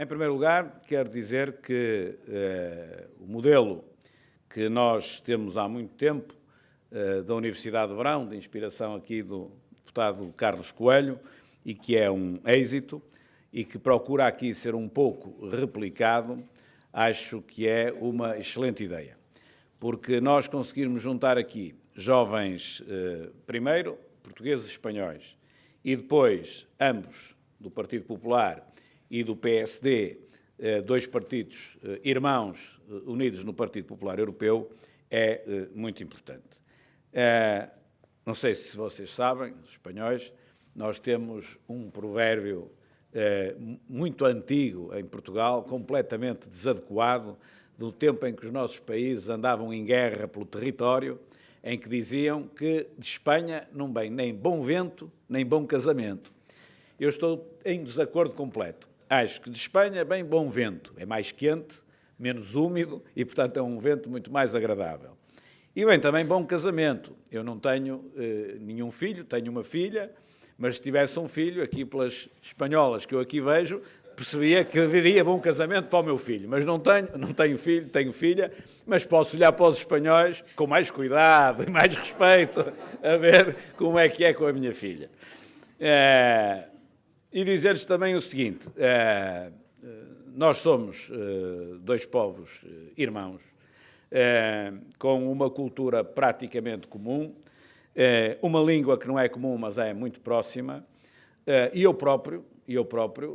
Em primeiro lugar, quero dizer que o modelo que nós temos há muito tempo, da Universidade de Verão, de inspiração aqui do deputado Carlos Coelho, e que é um êxito, e que procura aqui ser um pouco replicado, acho que é uma excelente ideia. Porque nós conseguirmos juntar aqui jovens, primeiro, portugueses e espanhóis, e depois ambos, do Partido Popular e do PSD, dois partidos irmãos unidos no Partido Popular Europeu, é muito importante. Não sei se vocês sabem, os espanhóis, nós temos um provérbio muito antigo em Portugal, completamente desadequado, do tempo em que os nossos países andavam em guerra pelo território, em que diziam que de Espanha não vem nem bom vento, nem bom casamento. Eu estou em desacordo completo. Acho que de Espanha vem bom vento, é mais quente, menos úmido e, portanto, é um vento muito mais agradável. E vem também bom casamento. Eu não tenho nenhum filho, tenho uma filha, mas se tivesse um filho, aqui pelas espanholas que eu aqui vejo, percebia que haveria bom casamento para o meu filho. Mas não tenho filho, tenho filha, mas posso olhar para os espanhóis com mais cuidado e mais respeito, a ver como é que é com a minha filha. E dizer-lhes também o seguinte, nós somos dois povos irmãos, com uma cultura praticamente comum, uma língua que não é comum, mas é muito próxima, e eu próprio,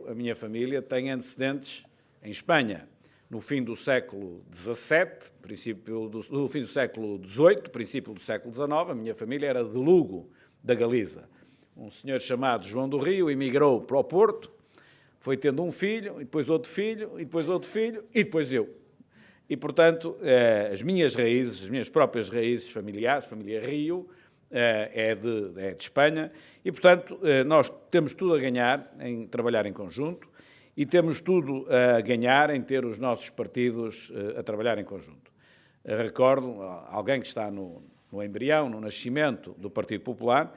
a minha família, tem antecedentes em Espanha, no fim do século XVII, no fim do século XVIII, princípio do século XIX, a minha família era de Lugo, da Galiza. Um senhor chamado João do Rio emigrou para o Porto, foi tendo um filho, e depois outro filho, e depois outro filho, e depois eu. E, portanto, as minhas raízes, as minhas próprias raízes familiares, família Rio, é de Espanha, e, portanto, nós temos tudo a ganhar em trabalhar em conjunto e temos tudo a ganhar em ter os nossos partidos a trabalhar em conjunto. Recordo alguém que está no embrião, no nascimento do Partido Popular,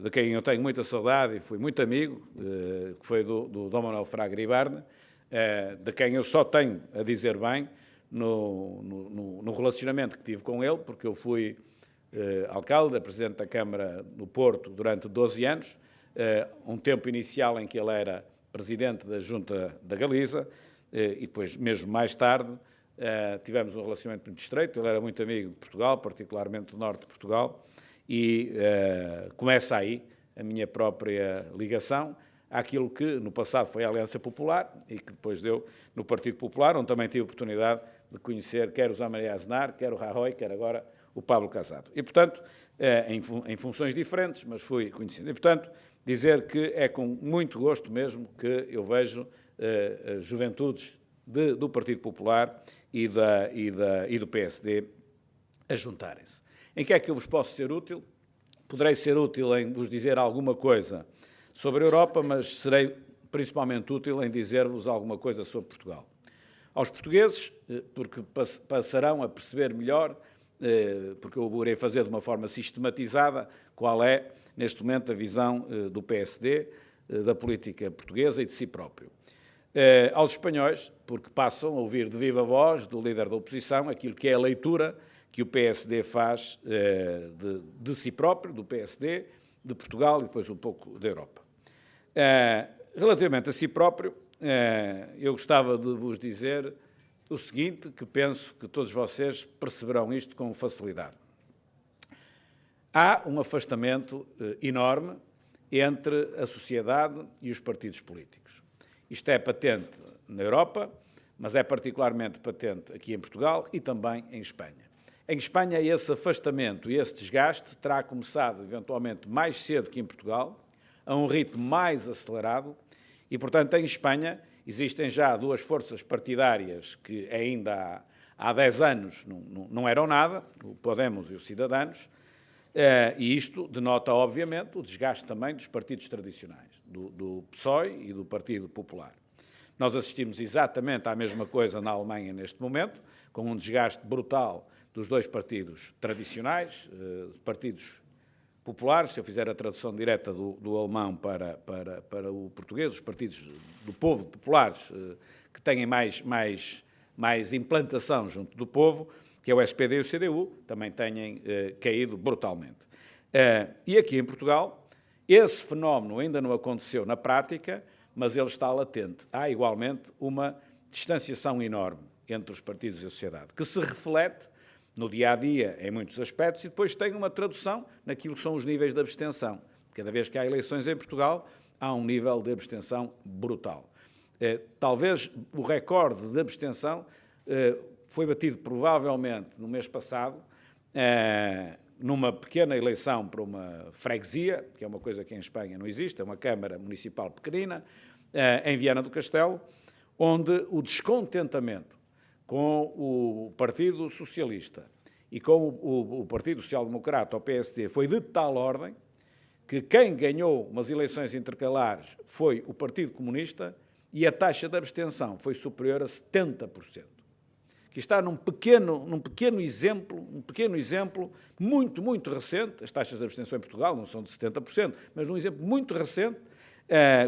de quem eu tenho muita saudade e fui muito amigo, que foi do Dom Manuel Fraga Iribarne, de quem eu só tenho a dizer bem no relacionamento que tive com ele, porque eu fui alcalde, presidente da Câmara do Porto durante 12 anos, um tempo inicial em que ele era presidente da Junta da Galiza, e depois, mesmo mais tarde, tivemos um relacionamento muito estreito. Ele era muito amigo de Portugal, particularmente do norte de Portugal, e começa aí a minha própria ligação àquilo que no passado foi a Aliança Popular e que depois deu no Partido Popular, onde também tive a oportunidade de conhecer quer o José Maria Aznar, quer o Rajoy, quer agora o Pablo Casado. E, portanto, em funções diferentes, mas fui conhecido. E, portanto, dizer que é com muito gosto mesmo que eu vejo as juventudes do Partido Popular e do PSD a juntarem-se. Em que é que eu vos posso ser útil? Poderei ser útil em vos dizer alguma coisa sobre a Europa, mas serei principalmente útil em dizer-vos alguma coisa sobre Portugal. Aos portugueses, porque passarão a perceber melhor, porque eu vou fazer de uma forma sistematizada, qual é, neste momento, a visão do PSD, da política portuguesa e de si próprio. Aos espanhóis, porque passam a ouvir de viva voz do líder da oposição aquilo que é a leitura que o PSD faz de si próprio, do PSD, de Portugal e depois um pouco da Europa. Relativamente a si próprio, eu gostava de vos dizer o seguinte, que penso que todos vocês perceberão isto com facilidade. Há um afastamento enorme entre a sociedade e os partidos políticos. Isto é patente na Europa, mas é particularmente patente aqui em Portugal e também em Espanha. Em Espanha, esse afastamento e esse desgaste terá começado, eventualmente, mais cedo que em Portugal, a um ritmo mais acelerado, e, portanto, em Espanha existem já duas forças partidárias que ainda há 10 anos não eram nada, o Podemos e o Ciudadanos, e isto denota, obviamente, o desgaste também dos partidos tradicionais, do PSOE e do Partido Popular. Nós assistimos exatamente à mesma coisa na Alemanha neste momento, com um desgaste brutal dos dois partidos tradicionais, partidos populares, se eu fizer a tradução direta do alemão para o português, os partidos do povo populares que têm mais implantação junto do povo, que é o SPD e o CDU, também têm caído brutalmente. E aqui em Portugal, esse fenómeno ainda não aconteceu na prática, mas ele está latente. Há igualmente uma distanciação enorme entre os partidos e a sociedade, que se reflete no dia-a-dia em muitos aspectos e depois tem uma tradução naquilo que são os níveis de abstenção. Cada vez que há eleições em Portugal, há um nível de abstenção brutal. Talvez o recorde de abstenção foi batido provavelmente no mês passado, numa pequena eleição para uma freguesia, que é uma coisa que em Espanha não existe, é uma Câmara Municipal pequenina, em Viana do Castelo, onde o descontentamento com o Partido Socialista e com o Partido Social Democrata, o PSD, foi de tal ordem que quem ganhou umas eleições intercalares foi o Partido Comunista e a taxa de abstenção foi superior a 70%. Que está num pequeno exemplo muito recente, as taxas de abstenção em Portugal não são de 70%, mas num exemplo muito recente,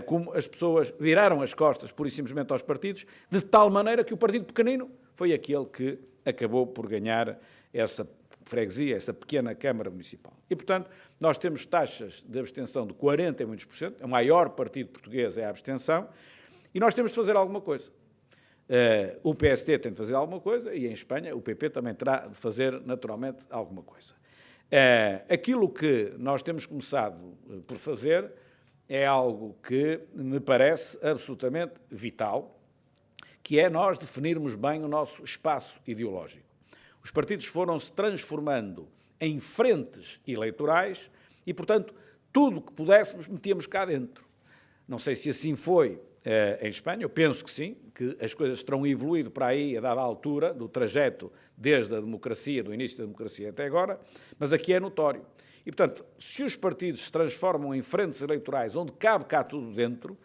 como as pessoas viraram as costas, pura e simplesmente, aos partidos, de tal maneira que o partido pequenino foi aquele que acabou por ganhar essa freguesia, essa pequena Câmara Municipal. E, portanto, nós temos taxas de abstenção de 40% e muitos por cento, o maior partido português é a abstenção, e nós temos de fazer alguma coisa. O PSD tem de fazer alguma coisa e, em Espanha, o PP também terá de fazer, naturalmente, alguma coisa. Aquilo que nós temos começado por fazer é algo que me parece absolutamente vital, que é nós definirmos bem o nosso espaço ideológico. Os partidos foram-se transformando em frentes eleitorais e, portanto, tudo o que pudéssemos metíamos cá dentro. Não sei se assim foi em Espanha, eu penso que sim, que as coisas terão evoluído para aí a dada altura do trajeto desde a democracia, do início da democracia até agora, mas aqui é notório. E, portanto, se os partidos se transformam em frentes eleitorais onde cabe cá tudo dentro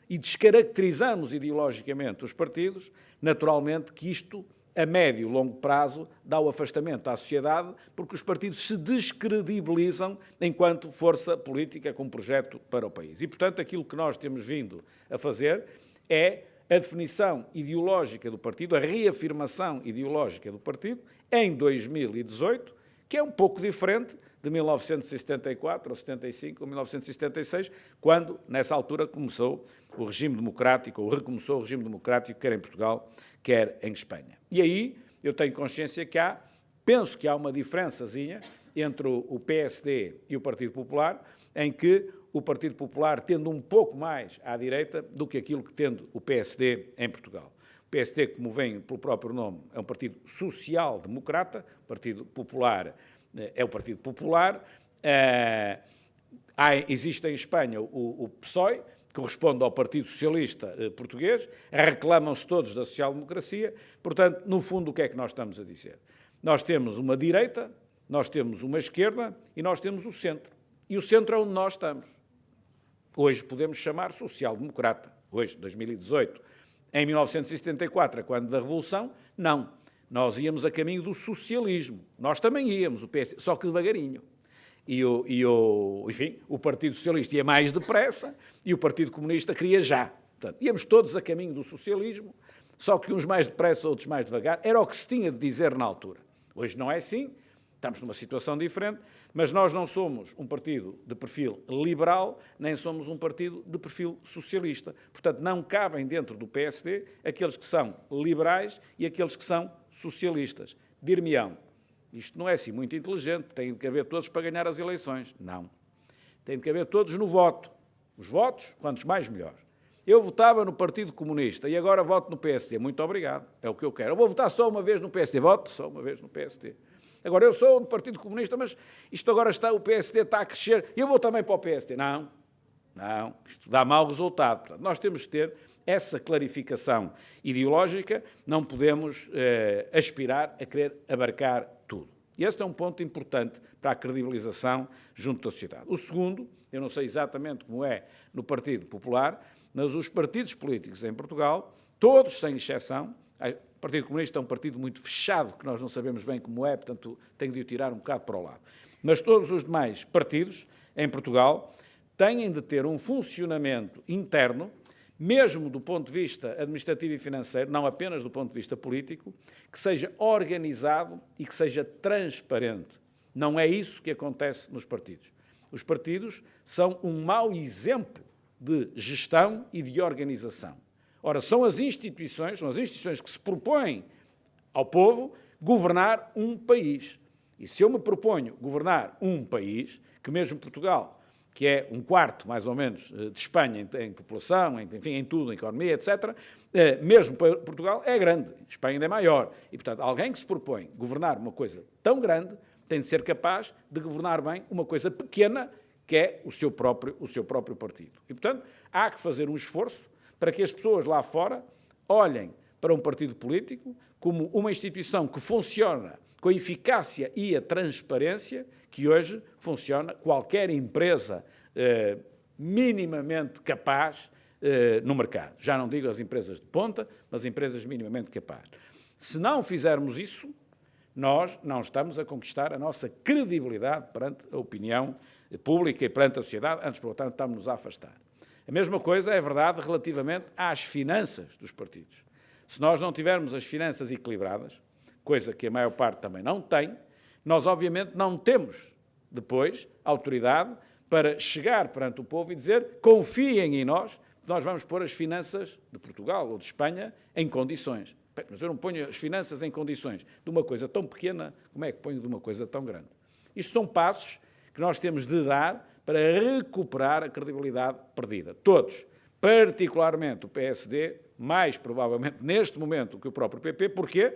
e descaracterizamos ideologicamente os partidos, naturalmente que isto, a médio e longo prazo, dá o afastamento à sociedade, porque os partidos se descredibilizam enquanto força política com projeto para o país. E, portanto, aquilo que nós temos vindo a fazer é a definição ideológica do partido, a reafirmação ideológica do partido, em 2018, que é um pouco diferente de 1974, ou 75, ou 1976, quando, nessa altura, começou o regime democrático, ou recomeçou o regime democrático, quer em Portugal, quer em Espanha. E aí eu tenho consciência que penso que há uma diferençazinha entre o PSD e o Partido Popular, em que o Partido Popular tende um pouco mais à direita do que aquilo que tende o PSD em Portugal. O PSD, como vem pelo próprio nome, é um partido social-democrata, o Partido Popular é o Partido Popular. Existe em Espanha o PSOE, que corresponde ao Partido Socialista Português, reclamam-se todos da social-democracia. Portanto, no fundo, o que é que nós estamos a dizer? Nós temos uma direita, nós temos uma esquerda e nós temos o centro. E o centro é onde nós estamos. Hoje podemos chamar social-democrata. Hoje, 2018. Em 1974, quando da Revolução, não. Nós íamos a caminho do socialismo. Nós também íamos, o PS, só que devagarinho. Enfim, o Partido Socialista ia mais depressa e o Partido Comunista queria já. Portanto, íamos todos a caminho do socialismo, só que uns mais depressa, outros mais devagar. Era o que se tinha de dizer na altura. Hoje não é assim, estamos numa situação diferente, mas nós não somos um partido de perfil liberal, nem somos um partido de perfil socialista. Portanto, não cabem dentro do PSD aqueles que são liberais e aqueles que são socialistas. Dir-me-ão, isto não é assim muito inteligente, tem de caber todos para ganhar as eleições. Não. Tem de caber todos no voto. Os votos, quantos mais, melhor. Eu votava no Partido Comunista e agora voto no PSD. Muito obrigado, é o que eu quero. Eu vou votar só uma vez no PSD. Voto só uma vez no PSD. Agora, eu sou do Partido Comunista, mas isto agora o PSD está a crescer e eu vou também para o PSD. Não, isto dá mau resultado. Portanto, nós temos de ter essa clarificação ideológica, não podemos aspirar a querer abarcar tudo. E este é um ponto importante para a credibilização junto da sociedade. O segundo, eu não sei exatamente como é no Partido Popular, mas os partidos políticos em Portugal, todos sem exceção, o Partido Comunista é um partido muito fechado, que nós não sabemos bem como é, portanto tenho de o tirar um bocado para o lado. Mas todos os demais partidos em Portugal têm de ter um funcionamento interno, mesmo do ponto de vista administrativo e financeiro, não apenas do ponto de vista político, que seja organizado e que seja transparente. Não é isso que acontece nos partidos. Os partidos são um mau exemplo de gestão e de organização. Ora, são as instituições que se propõem ao povo governar um país. E se eu me proponho governar um país, que mesmo Portugal, que é um quarto, mais ou menos, de Espanha em população, enfim, em tudo, em economia, etc., mesmo Portugal é grande, Espanha ainda é maior. E, portanto, alguém que se propõe governar uma coisa tão grande tem de ser capaz de governar bem uma coisa pequena, que é o seu próprio partido. E, portanto, há que fazer um esforço para que as pessoas lá fora olhem para um partido político como uma instituição que funciona com a eficácia e a transparência que hoje funciona qualquer empresa minimamente capaz no mercado. Já não digo as empresas de ponta, mas empresas minimamente capazes. Se não fizermos isso, nós não estamos a conquistar a nossa credibilidade perante a opinião pública e perante a sociedade, antes, portanto, estamos-nos a afastar. A mesma coisa é verdade relativamente às finanças dos partidos. Se nós não tivermos as finanças equilibradas, coisa que a maior parte também não tem, nós obviamente não temos depois autoridade para chegar perante o povo e dizer confiem em nós, que nós vamos pôr as finanças de Portugal ou de Espanha em condições. Mas eu não ponho as finanças em condições de uma coisa tão pequena, como é que ponho de uma coisa tão grande? Isto são passos que nós temos de dar para recuperar a credibilidade perdida. Todos, particularmente o PSD, mais provavelmente neste momento que o próprio PP. Porquê?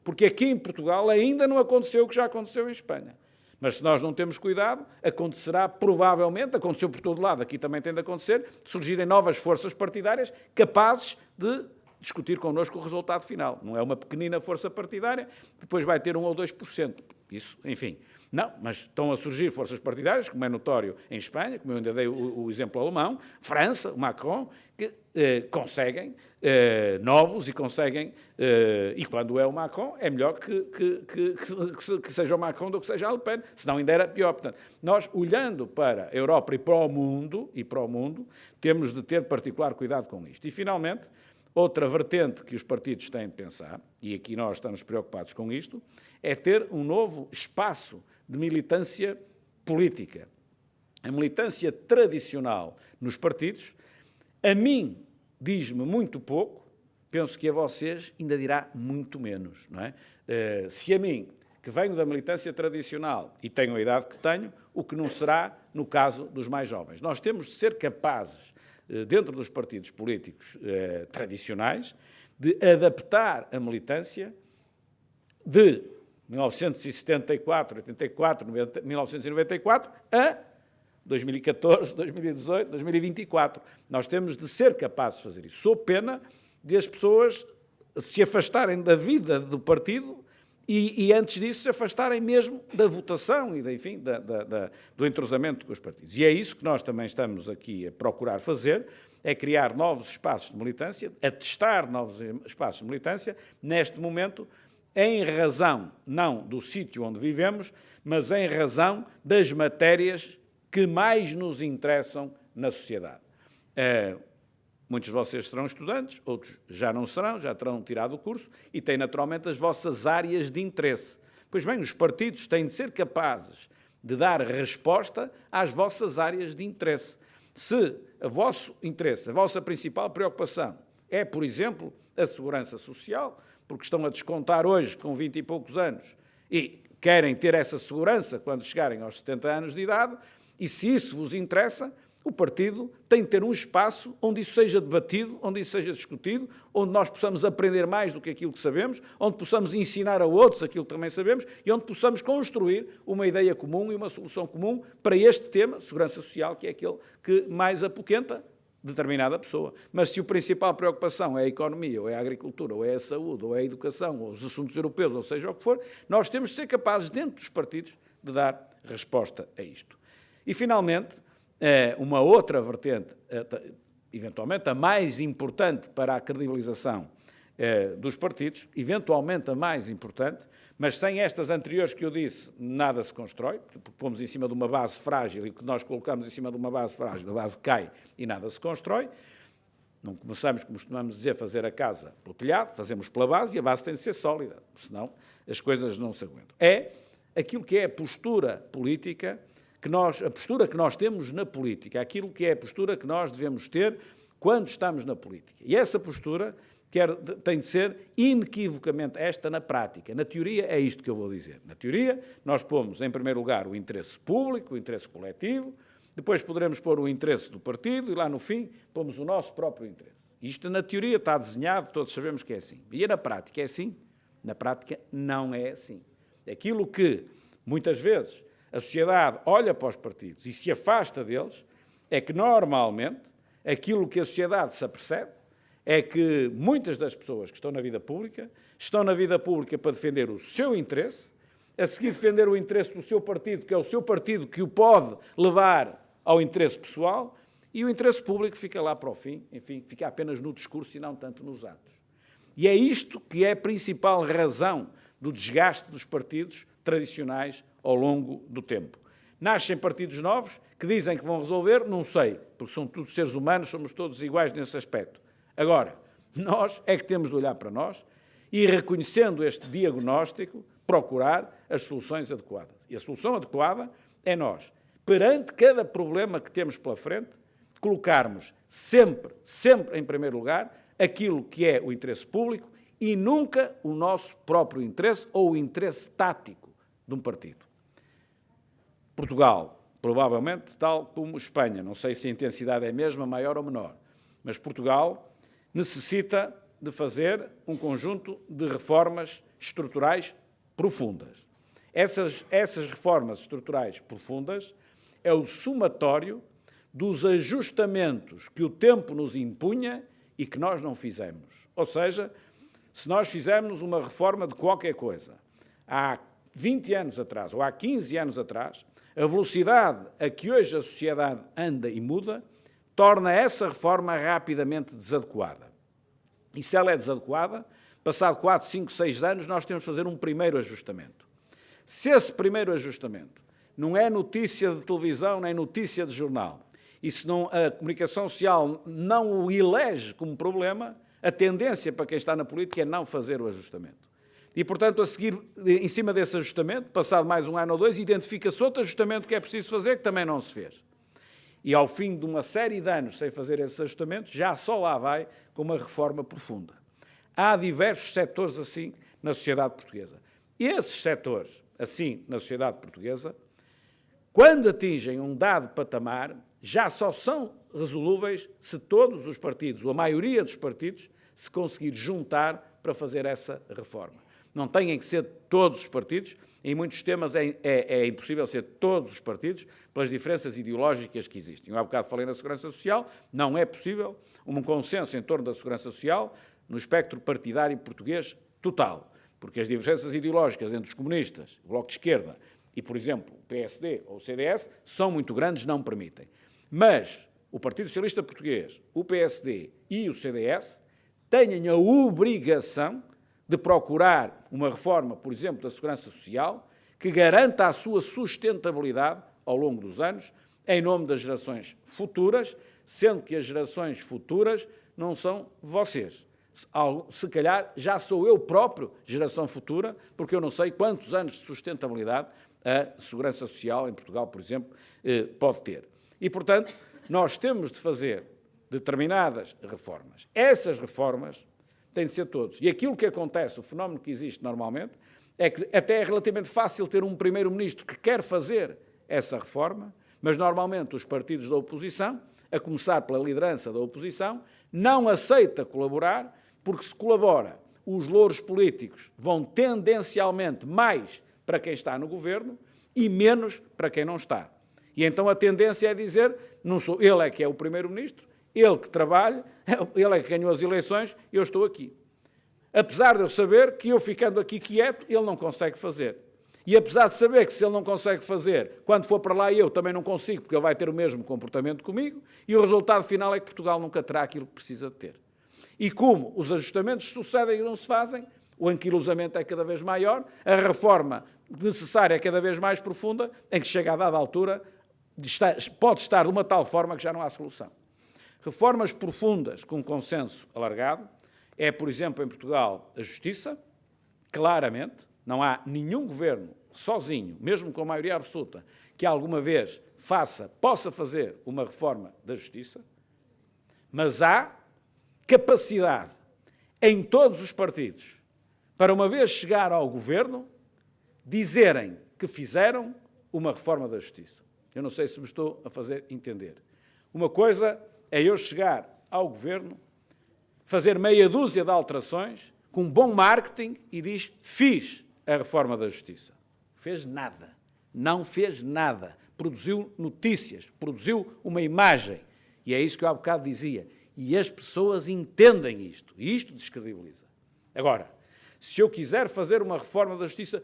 Porque aqui em Portugal ainda não aconteceu o que já aconteceu em Espanha. Mas se nós não temos cuidado, acontecerá provavelmente, aconteceu por todo lado, aqui também tem de acontecer, de surgirem novas forças partidárias capazes de discutir connosco o resultado final. Não é uma pequenina força partidária, depois vai ter 1 ou 2%. Isso, enfim. Não, mas estão a surgir forças partidárias, como é notório em Espanha, como eu ainda dei o exemplo alemão, França, o Macron, que conseguem novos e conseguem, e quando é o Macron, é melhor que seja o Macron do que seja a Le Pen, senão ainda era pior. Portanto, nós, olhando para a Europa e para o mundo, temos de ter particular cuidado com isto. E, finalmente, outra vertente que os partidos têm de pensar, e aqui nós estamos preocupados com isto, é ter um novo espaço de militância política. A militância tradicional nos partidos, a mim, diz-me muito pouco, penso que a vocês ainda dirá muito menos, não é? Se a mim, que venho da militância tradicional e tenho a idade que tenho, o que não será no caso dos mais jovens. Nós temos de ser capazes, dentro dos partidos políticos tradicionais, de adaptar a militância de 1974, 84, 1994 a 2014, 2018, 2024. Nós temos de ser capazes de fazer isso. Sou pena de as pessoas se afastarem da vida do partido e antes disso, se afastarem mesmo da votação e, enfim, do entrosamento com os partidos. E é isso que nós também estamos aqui a procurar fazer, é criar novos espaços de militância, a testar novos espaços de militância, neste momento, em razão, não do sítio onde vivemos, mas em razão das matérias que mais nos interessam na sociedade. Muitos de vocês serão estudantes, outros já não serão, já terão tirado o curso e têm naturalmente as vossas áreas de interesse. Pois bem, os partidos têm de ser capazes de dar resposta às vossas áreas de interesse. Se o vosso interesse, a vossa principal preocupação é, por exemplo, a segurança social, porque estão a descontar hoje com 20 e poucos anos e querem ter essa segurança quando chegarem aos 70 anos de idade, e se isso vos interessa, o partido tem de ter um espaço onde isso seja debatido, onde isso seja discutido, onde nós possamos aprender mais do que aquilo que sabemos, onde possamos ensinar a outros aquilo que também sabemos e onde possamos construir uma ideia comum e uma solução comum para este tema, segurança social, que é aquele que mais apoquenta determinada pessoa. Mas se a principal preocupação é a economia, ou é a agricultura, ou é a saúde, ou é a educação, ou os assuntos europeus, ou seja o que for, nós temos de ser capazes, dentro dos partidos, de dar resposta a isto. E, finalmente, uma outra vertente, eventualmente a mais importante para a credibilização dos partidos, eventualmente a mais importante, mas sem estas anteriores que eu disse, nada se constrói, porque pomos em cima de uma base frágil e o que nós colocamos em cima de uma base frágil, a base cai e nada se constrói. Não começamos, como costumamos dizer, a fazer a casa pelo telhado, fazemos pela base e a base tem de ser sólida, senão as coisas não se aguentam. É aquilo que é a postura política, a postura que nós temos na política, aquilo que é a postura que nós devemos ter quando estamos na política. E essa postura tem de ser inequivocamente esta na prática. Na teoria é isto que eu vou dizer. Na teoria nós pomos em primeiro lugar o interesse público, o interesse coletivo, depois poderemos pôr o interesse do partido e lá no fim pomos o nosso próprio interesse. Isto na teoria está desenhado, todos sabemos que é assim. E na prática é assim? Na prática não é assim. Aquilo que muitas vezes a sociedade olha para os partidos e se afasta deles é que normalmente aquilo que a sociedade se apercebe é que muitas das pessoas que estão na vida pública para defender o seu interesse, a seguir defender o interesse do seu partido, que é o seu partido que o pode levar ao interesse pessoal, e o interesse público fica lá para o fim, enfim, fica apenas no discurso e não tanto nos atos. E é isto que é a principal razão do desgaste dos partidos tradicionais ao longo do tempo. Nascem partidos novos que dizem que vão resolver, não sei, porque são todos seres humanos, somos todos iguais nesse aspecto. Agora, nós é que temos de olhar para nós e, reconhecendo este diagnóstico, procurar as soluções adequadas. E a solução adequada é nós, perante cada problema que temos pela frente, colocarmos sempre em primeiro lugar aquilo que é o interesse público e nunca o nosso próprio interesse ou o interesse tático de um partido. Portugal, provavelmente, tal como Espanha, não sei se a intensidade é a mesma, maior ou menor, mas Portugal necessita de fazer um conjunto de reformas estruturais profundas. Essas reformas estruturais profundas é o somatório dos ajustamentos que o tempo nos impunha e que nós não fizemos. Ou seja, se nós fizermos uma reforma de qualquer coisa há 20 anos atrás ou há 15 anos atrás, a velocidade a que hoje a sociedade anda e muda torna essa reforma rapidamente desadequada. E se ela é desadequada, passado 4, 5, 6 anos, nós temos de fazer um primeiro ajustamento. Se esse primeiro ajustamento não é notícia de televisão nem notícia de jornal, e se não, a comunicação social não o elege como problema, a tendência para quem está na política é não fazer o ajustamento. E, portanto, a seguir, em cima desse ajustamento, passado mais um ano ou dois, identifica-se outro ajustamento que é preciso fazer, que também não se fez. E ao fim de uma série de anos sem fazer esses ajustamentos, já só lá vai com uma reforma profunda. Há diversos setores assim na sociedade portuguesa. Esses setores assim na sociedade portuguesa, quando atingem um dado patamar, já só são resolúveis se todos os partidos, ou a maioria dos partidos, se conseguir juntar para fazer essa reforma. Não têm que ser todos os partidos, em muitos temas é impossível ser todos os partidos, pelas diferenças ideológicas que existem. Eu há bocado falei na segurança social, não é possível um consenso em torno da segurança social no espectro partidário português total, porque as diferenças ideológicas entre os comunistas, o Bloco de Esquerda e, por exemplo, o PSD ou o CDS, são muito grandes, não permitem. Mas o Partido Socialista Português, o PSD e o CDS têm a obrigação de procurar uma reforma, por exemplo, da segurança social, que garanta a sua sustentabilidade ao longo dos anos, em nome das gerações futuras, sendo que as gerações futuras não são vocês. Se calhar já sou eu próprio geração futura, porque eu não sei quantos anos de sustentabilidade a segurança social em Portugal, por exemplo, pode ter. E, portanto, nós temos de fazer determinadas reformas. Essas reformas têm de ser todos. E aquilo que acontece, o fenómeno que existe normalmente, é que até é relativamente fácil ter um primeiro-ministro que quer fazer essa reforma, mas normalmente os partidos da oposição, a começar pela liderança da oposição, não aceita colaborar, porque se colabora, os louros políticos vão tendencialmente mais para quem está no governo e menos para quem não está. E então a tendência é dizer, não sou, ele é que é o primeiro-ministro, ele que trabalha, ele é que ganhou as eleições, eu estou aqui. Apesar de eu saber que eu ficando aqui quieto, ele não consegue fazer. E apesar de saber que se ele não consegue fazer, quando for para lá eu também não consigo, porque ele vai ter o mesmo comportamento comigo, e o resultado final é que Portugal nunca terá aquilo que precisa de ter. E como os ajustamentos sucedem e não se fazem, o anquilosamento é cada vez maior, a reforma necessária é cada vez mais profunda, em que chega a dada altura, pode estar de uma tal forma que já não há solução. Reformas profundas com consenso alargado é, por exemplo, em Portugal, a justiça, claramente, não há nenhum governo sozinho, mesmo com maioria absoluta, que alguma vez possa fazer uma reforma da justiça, mas há capacidade em todos os partidos para, uma vez chegar ao governo, dizerem que fizeram uma reforma da justiça. Eu não sei se me estou a fazer entender. Uma coisa é eu chegar ao governo, fazer meia dúzia de alterações, com bom marketing, e diz, fiz a reforma da justiça. Fez nada. Não fez nada. Produziu notícias, produziu uma imagem. E é isso que eu há bocado dizia. E as pessoas entendem isto. E isto descredibiliza. Agora, se eu quiser fazer uma reforma da justiça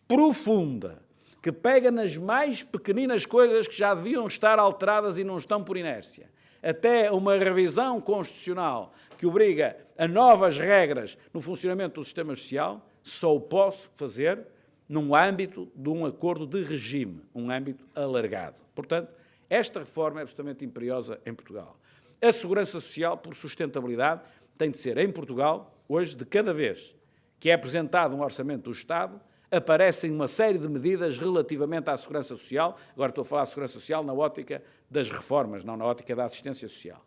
profunda, que pega nas mais pequeninas coisas que já deviam estar alteradas e não estão por inércia, até uma revisão constitucional que obriga a novas regras no funcionamento do sistema social, só o posso fazer num âmbito de um acordo de regime, um âmbito alargado. Portanto, esta reforma é absolutamente imperiosa em Portugal. A segurança social, por sustentabilidade, tem de ser em Portugal, hoje, de cada vez que é apresentado um orçamento do Estado, aparecem uma série de medidas relativamente à segurança social. Agora estou a falar de segurança social na ótica das reformas, não na ótica da assistência social.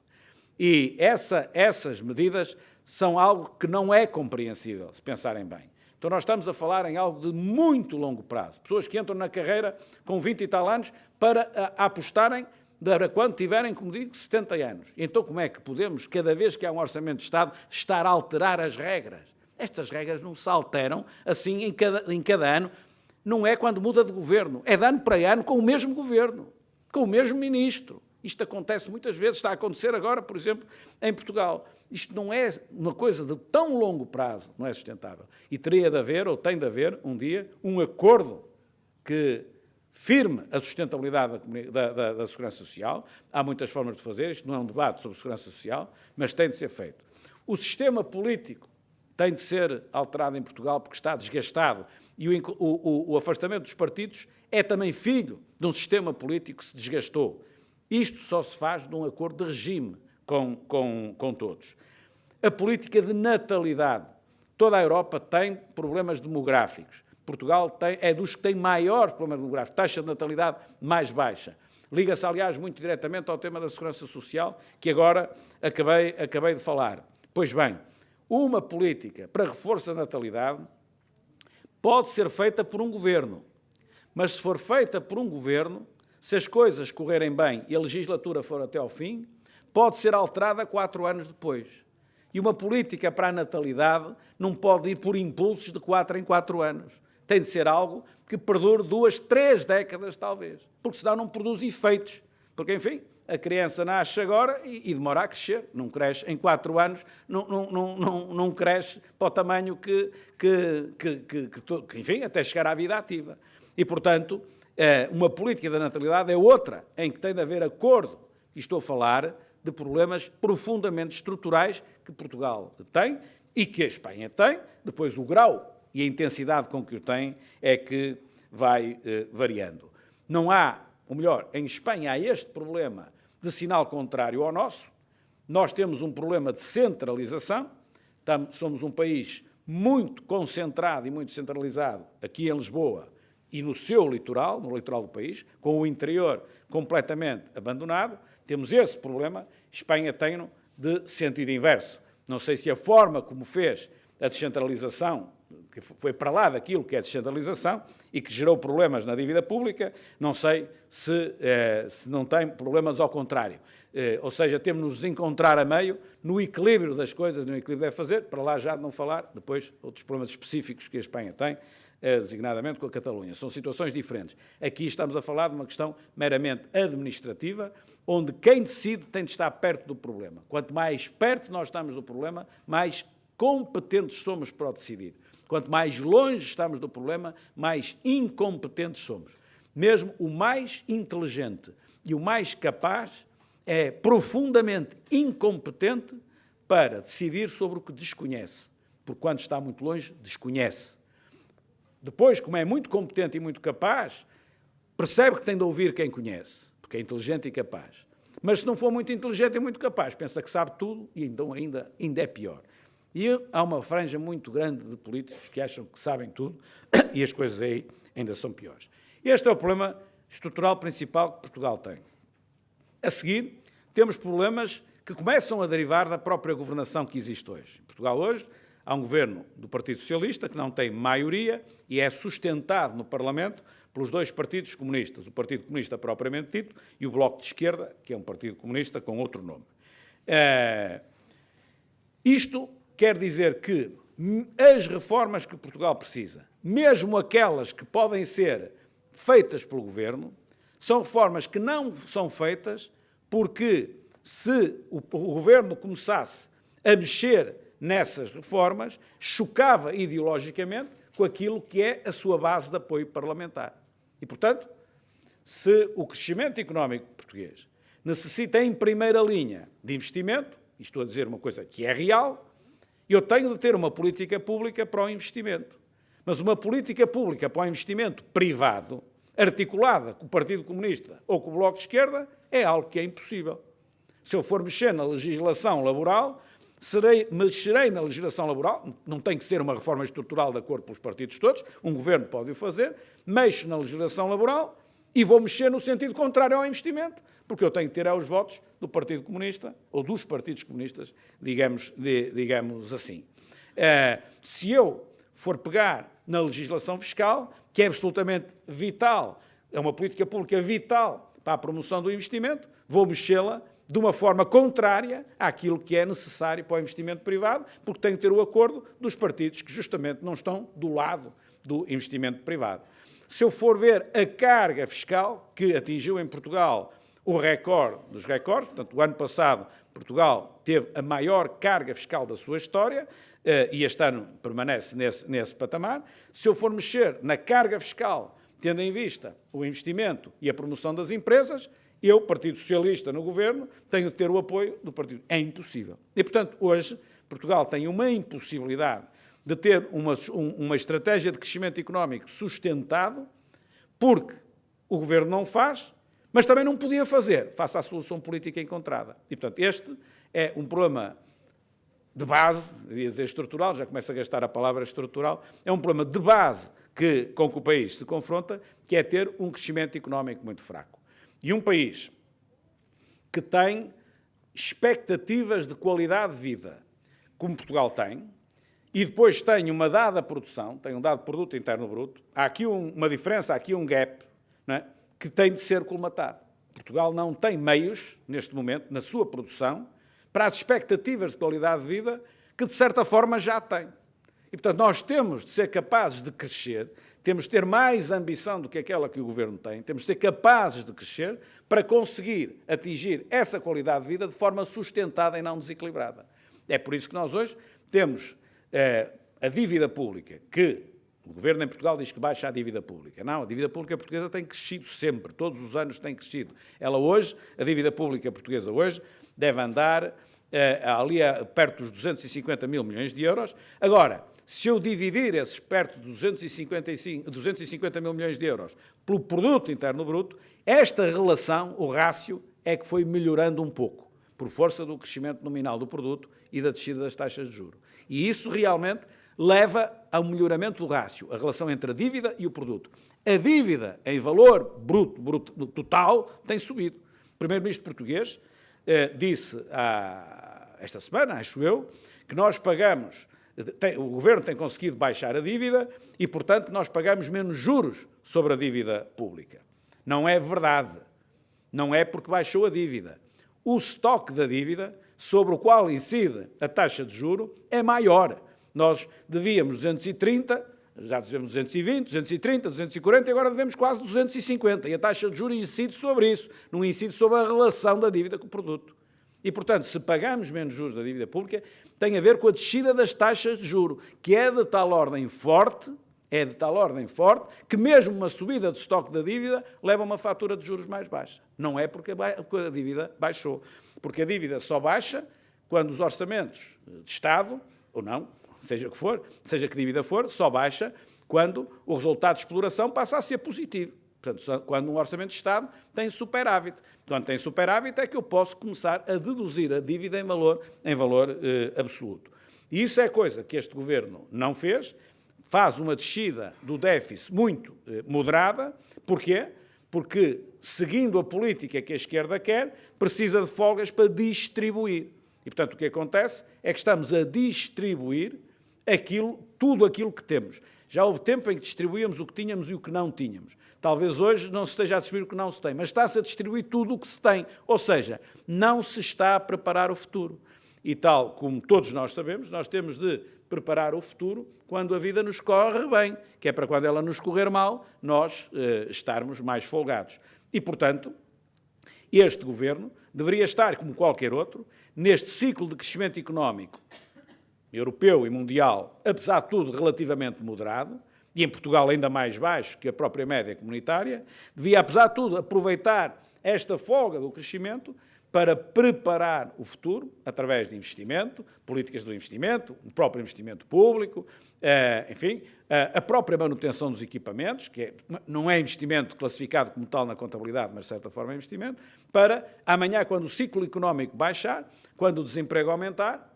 E essas medidas são algo que não é compreensível, se pensarem bem. Então nós estamos a falar em algo de muito longo prazo. Pessoas que entram na carreira com 20 e tal anos para apostarem para quando tiverem, como digo, 70 anos. Então como é que podemos, cada vez que há um orçamento de Estado, estar a alterar as regras? Estas regras não se alteram assim em cada ano. Não é quando muda de governo, é de ano para ano com o mesmo governo, com o mesmo ministro. Isto acontece muitas vezes, está a acontecer agora, por exemplo, em Portugal. Isto não é uma coisa de tão longo prazo, não é sustentável. E teria de haver, ou tem de haver, um dia, um acordo que firme a sustentabilidade da segurança social. Há muitas formas de fazer, isto não é um debate sobre segurança social, mas tem de ser feito. O sistema político tem de ser alterado em Portugal porque está desgastado e o afastamento dos partidos é também filho de um sistema político que se desgastou. Isto só se faz num acordo de regime com todos. A política de natalidade. Toda a Europa tem problemas demográficos. Portugal é dos que tem maiores problemas demográficos, taxa de natalidade mais baixa. Liga-se, aliás, muito diretamente ao tema da segurança social, que agora acabei de falar. Pois bem, uma política para reforço da natalidade pode ser feita por um governo, mas se for feita por um governo, se as coisas correrem bem e a legislatura for até ao fim, pode ser alterada 4 anos depois. E uma política para a natalidade não pode ir por impulsos de 4 em 4 anos. Tem de ser algo que perdure 2, 3 décadas, talvez, porque senão não produz efeitos. Porque, enfim, a criança nasce agora e demora a crescer, não cresce em 4 anos, não cresce para o tamanho que enfim, até chegar à vida ativa. E, portanto, uma política da natalidade é outra, em que tem de haver acordo, e estou a falar de problemas profundamente estruturais que Portugal tem e que a Espanha tem, depois o grau e a intensidade com que o tem é que vai variando. Não há, ou melhor, em Espanha há este problema de sinal contrário ao nosso. Nós temos um problema de centralização, somos um país muito concentrado e muito centralizado aqui em Lisboa e no seu litoral, no litoral do país, com o interior completamente abandonado. Temos esse problema. Espanha tem-no de sentido inverso. Não sei se a forma como fez a descentralização, que foi para lá daquilo que é descentralização e que gerou problemas na dívida pública, não sei se não tem problemas ao contrário. Ou seja, temos de nos encontrar a meio no equilíbrio das coisas, no equilíbrio que deve fazer, para lá já de não falar, depois, outros problemas específicos que a Espanha tem, designadamente com a Catalunha. São situações diferentes. Aqui estamos a falar de uma questão meramente administrativa, onde quem decide tem de estar perto do problema. Quanto mais perto nós estamos do problema, mais competentes somos para o decidir. Quanto mais longe estamos do problema, mais incompetentes somos. Mesmo o mais inteligente e o mais capaz é profundamente incompetente para decidir sobre o que desconhece, porque quando está muito longe, desconhece. Depois, como é muito competente e muito capaz, percebe que tem de ouvir quem conhece, porque é inteligente e capaz. Mas se não for muito inteligente e muito capaz, pensa que sabe tudo e então ainda é pior. E há uma franja muito grande de políticos que acham que sabem tudo e as coisas aí ainda são piores. Este é o problema estrutural principal que Portugal tem. A seguir, temos problemas que começam a derivar da própria governação que existe hoje. Em Portugal hoje há um governo do Partido Socialista que não tem maioria e é sustentado no Parlamento pelos dois partidos comunistas, o Partido Comunista propriamente dito e o Bloco de Esquerda, que é um partido comunista com outro nome. Isto quer dizer que as reformas que Portugal precisa, mesmo aquelas que podem ser feitas pelo Governo, são reformas que não são feitas porque se o Governo começasse a mexer nessas reformas, chocava ideologicamente com aquilo que é a sua base de apoio parlamentar. E, portanto, se o crescimento económico português necessita, em primeira linha, de investimento, e estou a dizer uma coisa que é real, eu tenho de ter uma política pública para o investimento. Mas uma política pública para o investimento privado, articulada com o Partido Comunista ou com o Bloco de Esquerda, é algo que é impossível. Se eu for mexer na legislação laboral, mexerei na legislação laboral, não tem que ser uma reforma estrutural de acordo com os partidos todos, um governo pode o fazer, mexo na legislação laboral e vou mexer no sentido contrário ao investimento, porque eu tenho que ter os votos do Partido Comunista, ou dos partidos comunistas, digamos assim. Se eu for pegar na legislação fiscal, que é absolutamente vital, é uma política pública vital para a promoção do investimento, vou mexê-la de uma forma contrária àquilo que é necessário para o investimento privado, porque tem que ter o acordo dos partidos que justamente não estão do lado do investimento privado. Se eu for ver a carga fiscal que atingiu em Portugal o recorde dos recordes, portanto, o ano passado Portugal teve a maior carga fiscal da sua história, e este ano permanece nesse patamar. Se eu for mexer na carga fiscal, tendo em vista o investimento e a promoção das empresas, eu, Partido Socialista no Governo, tenho de ter o apoio do Partido. É impossível. E, portanto, hoje, Portugal tem uma impossibilidade de ter uma estratégia de crescimento económico sustentado, porque o Governo não faz, mas também não podia fazer, face à solução política encontrada. E, portanto, este é um problema de base, devia dizer estrutural, já começo a gastar a palavra estrutural, é um problema de base com que o país se confronta, que é ter um crescimento económico muito fraco. E um país que tem expectativas de qualidade de vida, como Portugal tem, e depois tem uma dada produção, tem um dado produto interno bruto, há aqui uma diferença, há aqui um gap, não é? Que tem de ser colmatado. Portugal não tem meios, neste momento, na sua produção, para as expectativas de qualidade de vida que, de certa forma, já tem. E, portanto, nós temos de ser capazes de crescer, temos de ter mais ambição do que aquela que o Governo tem, temos de ser capazes de crescer para conseguir atingir essa qualidade de vida de forma sustentada e não desequilibrada. É por isso que nós hoje temos a dívida pública, que o Governo em Portugal diz que baixa a dívida pública. Não, a dívida pública portuguesa tem crescido sempre, todos os anos tem crescido. A dívida pública portuguesa hoje, deve andar ali perto dos 250 mil milhões de euros. Agora, se eu dividir esses perto de 250 mil milhões de euros pelo produto interno bruto, esta relação, o rácio, é que foi melhorando um pouco, por força do crescimento nominal do produto e da descida das taxas de juros. E isso realmente leva ao melhoramento do rácio, a relação entre a dívida e o produto. A dívida, em valor bruto total, tem subido. O primeiro-ministro português disse esta semana, acho eu, que nós pagamos, o Governo tem conseguido baixar a dívida e, portanto, nós pagamos menos juros sobre a dívida pública. Não é verdade. Não é porque baixou a dívida. O estoque da dívida, sobre o qual incide a taxa de juro, é maior. Nós devíamos 230, já devemos 220, 230, 240 e agora devemos quase 250. E a taxa de juros incide sobre isso, não incide sobre a relação da dívida com o produto. E, portanto, se pagamos menos juros da dívida pública, tem a ver com a descida das taxas de juros, que é de tal ordem forte, que mesmo uma subida de estoque da dívida leva a uma fatura de juros mais baixa. Não é porque a dívida baixou. Porque a dívida só baixa quando os orçamentos de Estado, ou não, seja o que for, seja que dívida for, só baixa quando o resultado de exploração passa a ser positivo. Portanto, quando um orçamento de Estado tem superávit. Quando tem superávit é que eu posso começar a deduzir a dívida em valor absoluto. E isso é coisa que este Governo não fez, faz uma descida do déficit muito moderada. Porquê? Porque, seguindo a política que a esquerda quer, precisa de folgas para distribuir. E, portanto, o que acontece é que estamos a distribuir tudo aquilo que temos. Já houve tempo em que distribuíamos o que tínhamos e o que não tínhamos. Talvez hoje não se esteja a distribuir o que não se tem, mas está-se a distribuir tudo o que se tem. Ou seja, não se está a preparar o futuro. E tal como todos nós sabemos, nós temos de preparar o futuro quando a vida nos corre bem, que é para quando ela nos correr mal, nós estarmos mais folgados. E, portanto, este Governo deveria estar, como qualquer outro, neste ciclo de crescimento económico europeu e mundial, apesar de tudo relativamente moderado, e em Portugal ainda mais baixo que a própria média comunitária, devia, apesar de tudo, aproveitar esta folga do crescimento para preparar o futuro, através de investimento, políticas do investimento, o próprio investimento público, enfim, a própria manutenção dos equipamentos, que não é investimento classificado como tal na contabilidade, mas de certa forma é investimento, para amanhã, quando o ciclo económico baixar, quando o desemprego aumentar,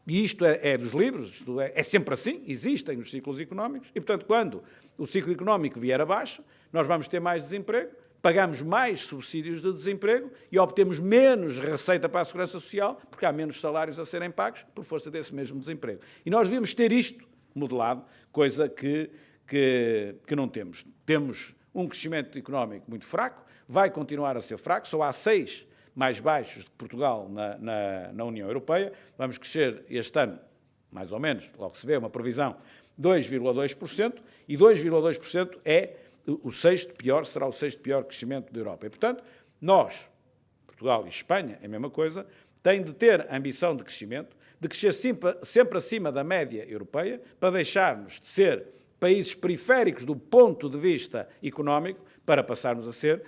e isto é dos livros, isto é sempre assim, existem os ciclos económicos, e, portanto, quando o ciclo económico vier abaixo, nós vamos ter mais desemprego, pagamos mais subsídios de desemprego e obtemos menos receita para a Segurança Social, porque há menos salários a serem pagos por força desse mesmo desemprego. E nós devíamos ter isto modelado, coisa que não temos. Temos um crescimento económico muito fraco, vai continuar a ser fraco, só há 6 mais baixos de Portugal na União Europeia. Vamos crescer este ano, mais ou menos, logo se vê, uma previsão, 2,2%, e 2,2% é o sexto pior, será o sexto pior crescimento da Europa. E, portanto, nós, Portugal e Espanha, é a mesma coisa, têm de ter a ambição de crescimento, de crescer sempre acima da média europeia, para deixarmos de ser países periféricos do ponto de vista económico, para passarmos a ser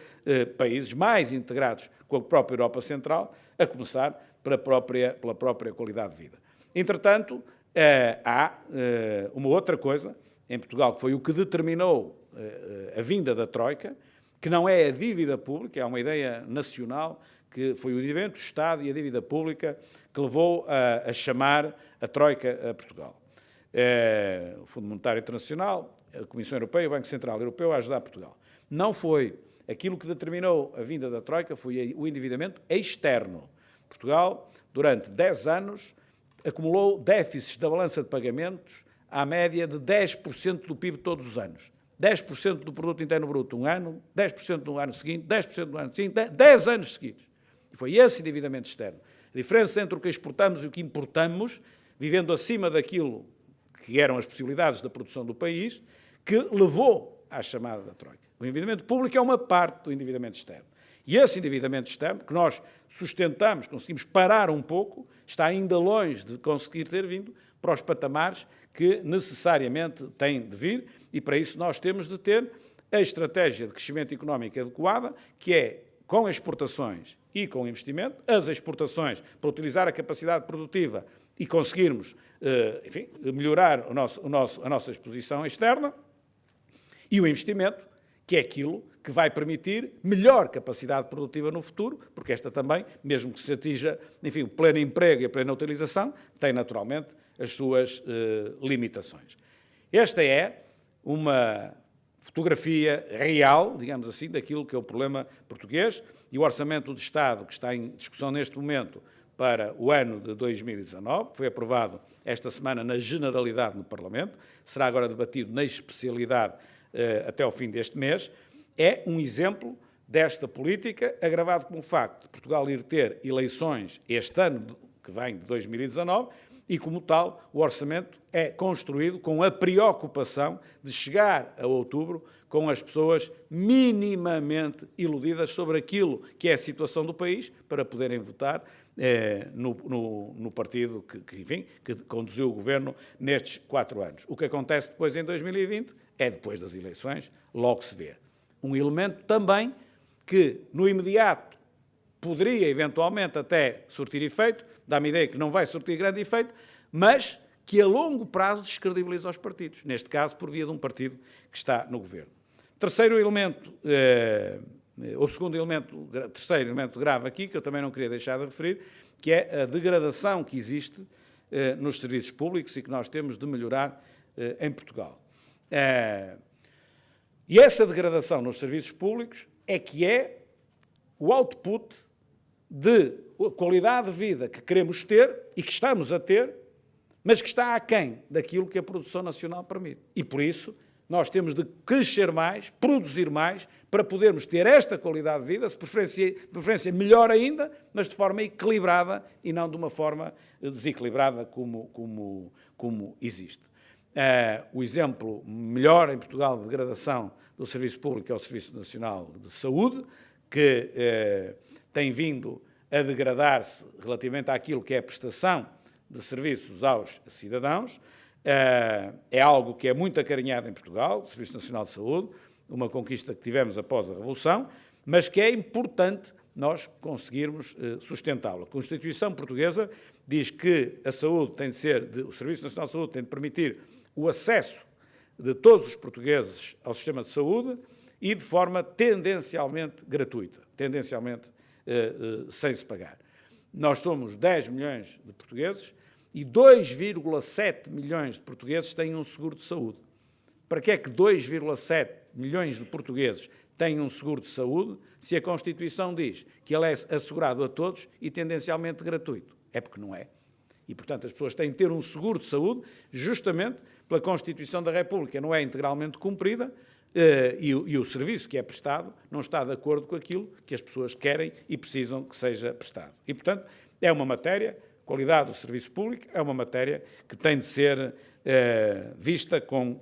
países mais integrados com a própria Europa Central, a começar pela própria qualidade de vida. Entretanto, há uma outra coisa em Portugal, que foi o que determinou a vinda da Troika, que não é a dívida pública, é uma ideia nacional, que foi o endividamento do Estado e a dívida pública que levou a chamar a Troika a Portugal. O Fundo Monetário Internacional, a Comissão Europeia, o Banco Central Europeu a ajudar Portugal. Não foi. Aquilo que determinou a vinda da Troika foi o endividamento externo. Portugal, durante 10 anos, acumulou déficits da balança de pagamentos à média de 10% do PIB todos os anos. 10% do produto interno bruto um ano, 10% no ano seguinte, 10% no ano seguinte, 10 anos seguidos. E foi esse endividamento externo. A diferença entre o que exportamos e o que importamos, vivendo acima daquilo que eram as possibilidades da produção do país, que levou à chamada da Troika. O endividamento público é uma parte do endividamento externo. E esse endividamento externo, que nós sustentamos, conseguimos parar um pouco, está ainda longe de conseguir ter vindo para os patamares que necessariamente têm de vir, e para isso nós temos de ter a estratégia de crescimento económico adequada, que é com exportações e com investimento, as exportações para utilizar a capacidade produtiva e conseguirmos, enfim, melhorar a nossa exposição externa, e o investimento, que é aquilo que vai permitir melhor capacidade produtiva no futuro, porque esta também, mesmo que se atinja, enfim, o pleno emprego e a plena utilização, tem naturalmente as suas limitações. Esta é uma fotografia real, digamos assim, daquilo que é o problema português, e o Orçamento de Estado, que está em discussão neste momento para o ano de 2019, foi aprovado esta semana na generalidade no Parlamento, será agora debatido na especialidade até ao fim deste mês, é um exemplo desta política, agravado com o facto de Portugal ir ter eleições este ano, que vem de 2019, e, como tal, o orçamento é construído com a preocupação de chegar a outubro com as pessoas minimamente iludidas sobre aquilo que é a situação do país, para poderem votar no partido que conduziu o governo nestes 4 anos. O que acontece depois em 2020 é depois das eleições, logo se vê. Um elemento também que, no imediato, poderia eventualmente até surtir efeito, dá-me a ideia que não vai surtir grande efeito, mas que a longo prazo descredibiliza os partidos, neste caso por via de um partido que está no governo. Terceiro elemento, terceiro elemento grave aqui, que eu também não queria deixar de referir, que é a degradação que existe nos serviços públicos e que nós temos de melhorar em Portugal. E essa degradação nos serviços públicos é que é o output de qualidade de vida que queremos ter e que estamos a ter, mas que está aquém daquilo que a produção nacional permite. E por isso nós temos de crescer mais, produzir mais, para podermos ter esta qualidade de vida, de preferência melhor ainda, mas de forma equilibrada e não de uma forma desequilibrada como existe. O exemplo melhor em Portugal de degradação do serviço público é o Serviço Nacional de Saúde, que tem vindo a degradar-se relativamente àquilo que é a prestação de serviços aos cidadãos. É algo que é muito acarinhado em Portugal, o Serviço Nacional de Saúde, uma conquista que tivemos após a Revolução, mas que é importante nós conseguirmos sustentá-lo. A Constituição Portuguesa diz que a saúde tem de ser, o Serviço Nacional de Saúde tem de permitir o acesso de todos os portugueses ao sistema de saúde e de forma tendencialmente gratuita, tendencialmente sem se pagar. Nós somos 10 milhões de portugueses e 2,7 milhões de portugueses têm um seguro de saúde. Para que é que 2,7 milhões de portugueses têm um seguro de saúde se a Constituição diz que ele é assegurado a todos e tendencialmente gratuito? É porque não é. E, portanto, as pessoas têm de ter um seguro de saúde justamente pela Constituição da República. Não é integralmente cumprida e o serviço que é prestado não está de acordo com aquilo que as pessoas querem e precisam que seja prestado. E, portanto, é uma matéria, qualidade do serviço público, é uma matéria que tem de ser vista com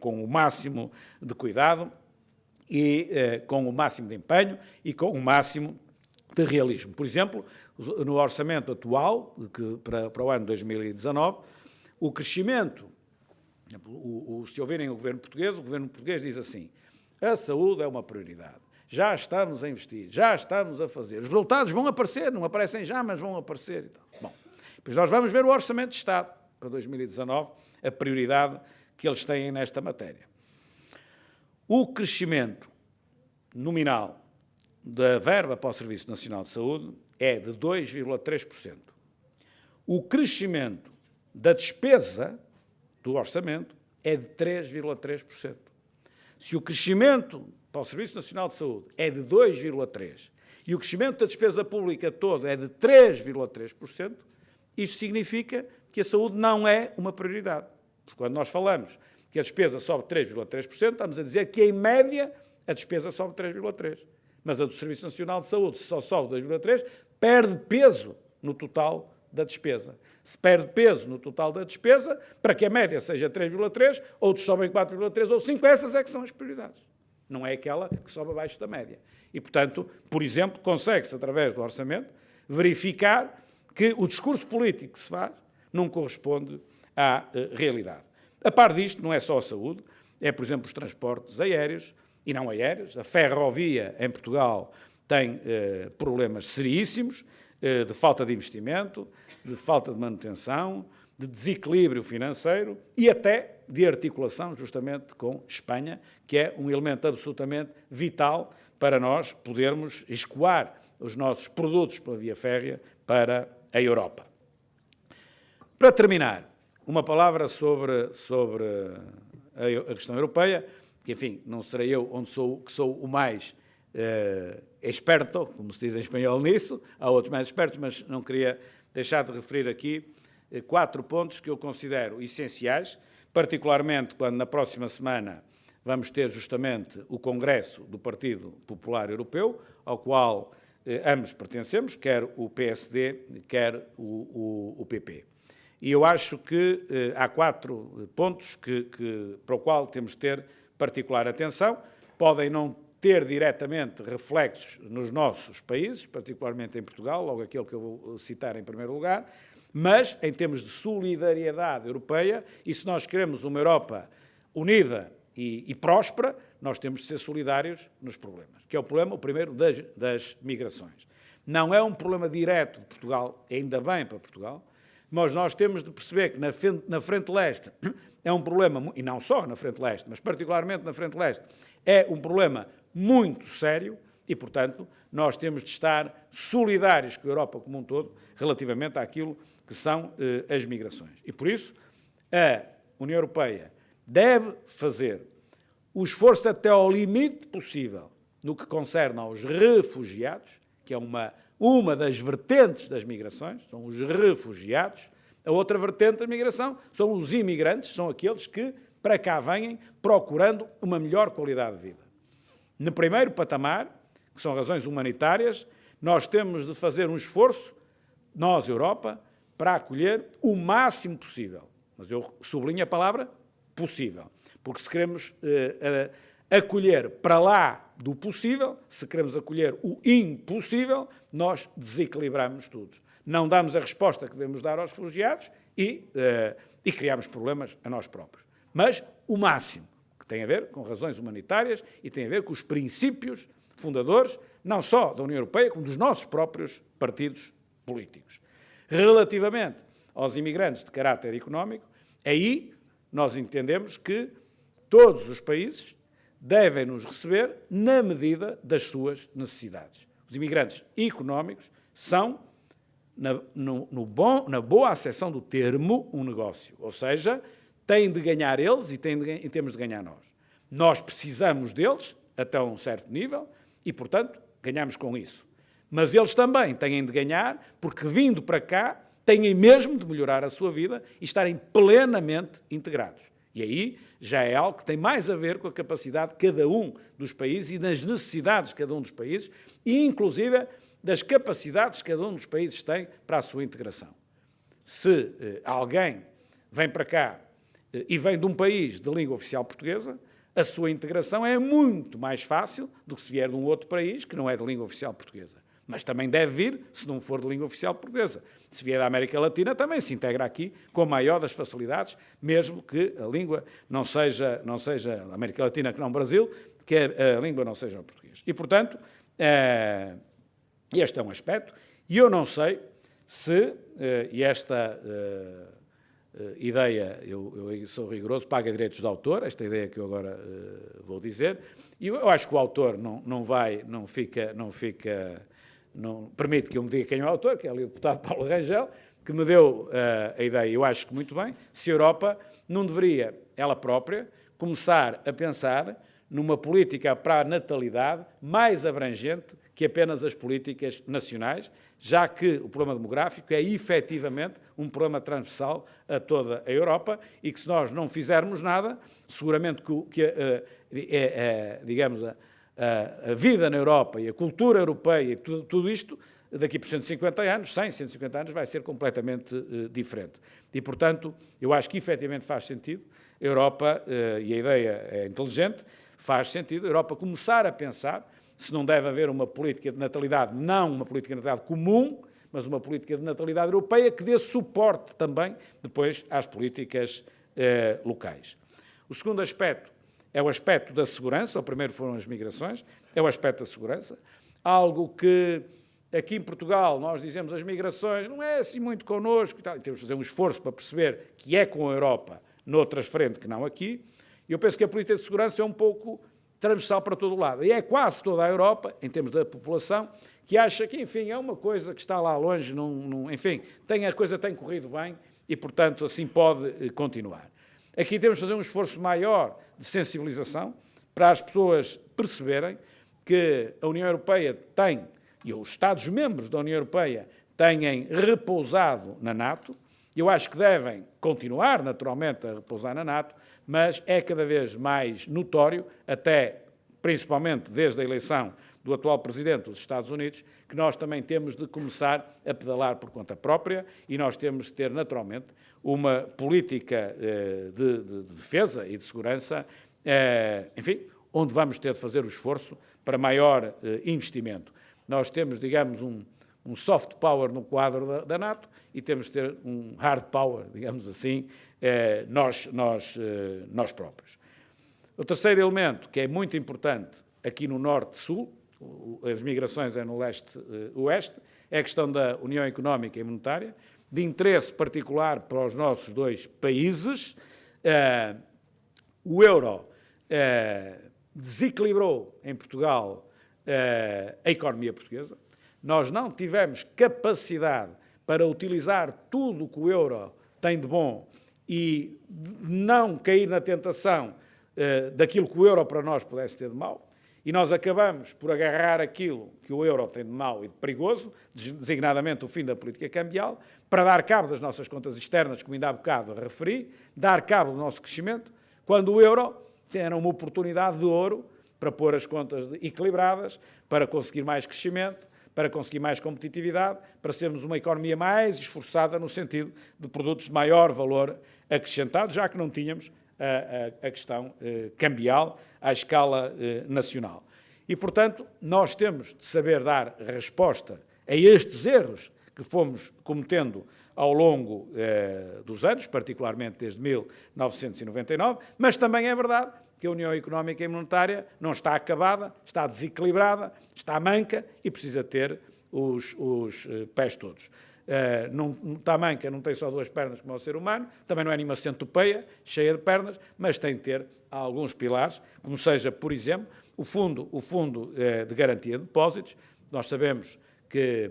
o máximo de cuidado e com o máximo de empenho e com o máximo de realismo. Por exemplo, no orçamento atual, para o ano 2019, o crescimento, se ouvirem o governo português diz assim: a saúde é uma prioridade, já estamos a investir, já estamos a fazer, os resultados vão aparecer, não aparecem já, mas vão aparecer. E tal. Bom, depois nós vamos ver o Orçamento de Estado para 2019, a prioridade que eles têm nesta matéria. O crescimento nominal da verba para o Serviço Nacional de Saúde é de 2,3%. O crescimento da despesa do orçamento é de 3,3%. Se o crescimento para o Serviço Nacional de Saúde é de 2,3% e o crescimento da despesa pública toda é de 3,3%, isso significa que a saúde não é uma prioridade. Porque quando nós falamos que a despesa sobe 3,3%, estamos a dizer que, em média, a despesa sobe 3,3%. Mas a do Serviço Nacional de Saúde, se só sobe 2,3%, perde peso no total da despesa. Se perde peso no total da despesa, para que a média seja 3,3%, outros sobem 4,3% ou 5%, essas é que são as prioridades. Não é aquela que sobe abaixo da média. E, portanto, por exemplo, consegue-se, através do orçamento, verificar que o discurso político que se faz não corresponde à realidade. A par disto, não é só a saúde, é, por exemplo, os transportes aéreos e não aéreos. A ferrovia em Portugal tem problemas seríssimos de falta de investimento, de falta de manutenção, de desequilíbrio financeiro e até de articulação justamente com Espanha, que é um elemento absolutamente vital para nós podermos escoar os nossos produtos pela via férrea para a Europa. Para terminar, uma palavra sobre a questão europeia, que, enfim, não serei eu que sou o mais experto, como se diz em espanhol nisso, há outros mais expertos, mas não queria deixar de referir aqui 4 pontos que eu considero essenciais, particularmente quando na próxima semana vamos ter justamente o Congresso do Partido Popular Europeu, ao qual ambos pertencemos, quer o PSD, quer o PP. E eu acho que há 4 pontos para o qual temos de ter particular atenção. Podem não ter diretamente reflexos nos nossos países, particularmente em Portugal, logo aquele que eu vou citar em primeiro lugar, mas em termos de solidariedade europeia, e se nós queremos uma Europa unida e próspera, nós temos de ser solidários nos problemas, que é o problema, o primeiro, das migrações. Não é um problema direto de Portugal, ainda bem para Portugal, mas nós temos de perceber que na frente leste é um problema, e não só na frente leste, mas particularmente na frente leste, é um problema muito sério e, portanto, nós temos de estar solidários com a Europa como um todo relativamente àquilo que são as migrações. E, por isso, a União Europeia deve fazer o esforço até ao limite possível no que concerne aos refugiados, que é uma das vertentes das migrações, são os refugiados. A outra vertente da migração são os imigrantes, são aqueles que para cá vêm procurando uma melhor qualidade de vida. No primeiro patamar, que são razões humanitárias, nós temos de fazer um esforço, nós, Europa, para acolher o máximo possível. Mas eu sublinho a palavra possível, porque se queremos acolher para lá do possível, se queremos acolher o impossível, nós desequilibramos tudo. Não damos a resposta que devemos dar aos refugiados e criamos problemas a nós próprios. Mas o máximo, que tem a ver com razões humanitárias e tem a ver com os princípios fundadores, não só da União Europeia, como dos nossos próprios partidos políticos. Relativamente aos imigrantes de caráter económico, aí nós entendemos que todos os países devem nos receber na medida das suas necessidades. Os imigrantes económicos são, na boa acessão do termo, um negócio. Ou seja, têm de ganhar eles e temos de ganhar nós. Nós precisamos deles até um certo nível e, portanto, ganhamos com isso. Mas eles também têm de ganhar porque, vindo para cá, têm mesmo de melhorar a sua vida e estarem plenamente integrados. E aí já é algo que tem mais a ver com a capacidade de cada um dos países e das necessidades de cada um dos países e, inclusive, das capacidades que cada um dos países tem para a sua integração. Se alguém vem para cá e vem de um país de língua oficial portuguesa, a sua integração é muito mais fácil do que se vier de um outro país que não é de língua oficial portuguesa. Mas também deve vir, se não for de língua oficial portuguesa. Se vier da América Latina, também se integra aqui com a maior das facilidades, mesmo que a língua não seja a América Latina que não o Brasil, que a língua não seja o português. E, portanto, este é um aspecto, e eu não sei se, e esta ideia, eu sou rigoroso, paga direitos de autor, esta ideia que eu agora vou dizer, e eu acho que o autor não permite que eu me diga quem é o autor, que é ali o deputado Paulo Rangel, que me deu a ideia, eu acho que muito bem, se a Europa não deveria, ela própria, começar a pensar numa política para a natalidade mais abrangente que apenas as políticas nacionais, já que o problema demográfico é efetivamente um problema transversal a toda a Europa e que se nós não fizermos nada, seguramente digamos, a vida na Europa e a cultura europeia e tudo isto, daqui por 150 anos, 100, 150 anos, vai ser completamente diferente. E, portanto, eu acho que efetivamente faz sentido a Europa, e a ideia é inteligente, faz sentido a Europa começar a pensar se não deve haver uma política de natalidade, não uma política de natalidade comum, mas uma política de natalidade europeia que dê suporte também depois às políticas locais. O segundo aspecto é o aspecto da segurança, o primeiro foram as migrações, é o aspecto da segurança, algo que aqui em Portugal nós dizemos as migrações não é assim muito connosco e tal, e temos de fazer um esforço para perceber que é com a Europa noutras frentes que não aqui, e eu penso que a política de segurança é um pouco transversal para todo o lado. E é quase toda a Europa, em termos da população, que acha que, enfim, é uma coisa que está lá longe, enfim, a coisa tem corrido bem e, portanto, assim pode continuar. Aqui temos de fazer um esforço maior de sensibilização para as pessoas perceberem que a União Europeia tem, e os Estados-membros da União Europeia têm repousado na NATO. Eu acho que devem continuar, naturalmente, a repousar na NATO, mas é cada vez mais notório, até principalmente desde a eleição do atual Presidente dos Estados Unidos, que nós também temos de começar a pedalar por conta própria e nós temos de ter, naturalmente, uma política de defesa e de segurança, enfim, onde vamos ter de fazer o esforço para maior investimento. Nós temos, digamos, um soft power no quadro da NATO e temos de ter um hard power, digamos assim, nós próprios. O terceiro elemento, que é muito importante aqui no Norte-Sul, as migrações é no leste-oeste, é a questão da União Económica e Monetária, de interesse particular para os nossos dois países. O euro desequilibrou em Portugal a economia portuguesa. Nós não tivemos capacidade para utilizar tudo o que o euro tem de bom e não cair na tentação daquilo que o euro para nós pudesse ter de mau. E nós acabamos por agarrar aquilo que o euro tem de mau e de perigoso, designadamente o fim da política cambial, para dar cabo das nossas contas externas, como ainda há bocado referi, dar cabo do nosso crescimento, quando o euro era uma oportunidade de ouro para pôr as contas equilibradas, para conseguir mais crescimento, para conseguir mais competitividade, para sermos uma economia mais esforçada no sentido de produtos de maior valor acrescentado, já que não tínhamos a questão cambial à escala nacional. E, portanto, nós temos de saber dar resposta a estes erros que fomos cometendo ao longo dos anos, particularmente desde 1999, mas também é verdade que a União Económica e Monetária não está acabada, está desequilibrada, está manca e precisa ter os pés todos. Não está manca, não tem só duas pernas como o ser humano, também não é nenhuma centopeia cheia de pernas, mas tem de ter alguns pilares, como seja, por exemplo, o fundo de garantia de depósitos. Nós sabemos que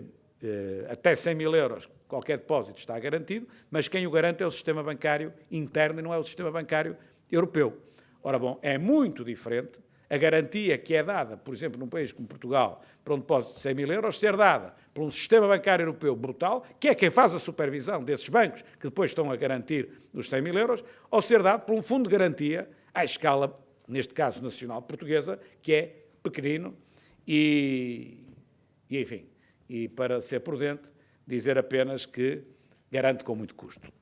até 100 mil euros qualquer depósito está garantido, mas quem o garante é o sistema bancário interno e não é o sistema bancário europeu. Ora bom, é muito diferente a garantia que é dada, por exemplo, num país como Portugal, para um depósito de 100 mil euros, ser dada por um sistema bancário europeu brutal, que é quem faz a supervisão desses bancos, que depois estão a garantir os 100 mil euros, ou ser dado por um fundo de garantia à escala, neste caso nacional portuguesa, que é pequenino e enfim, e para ser prudente, dizer apenas que garante com muito custo.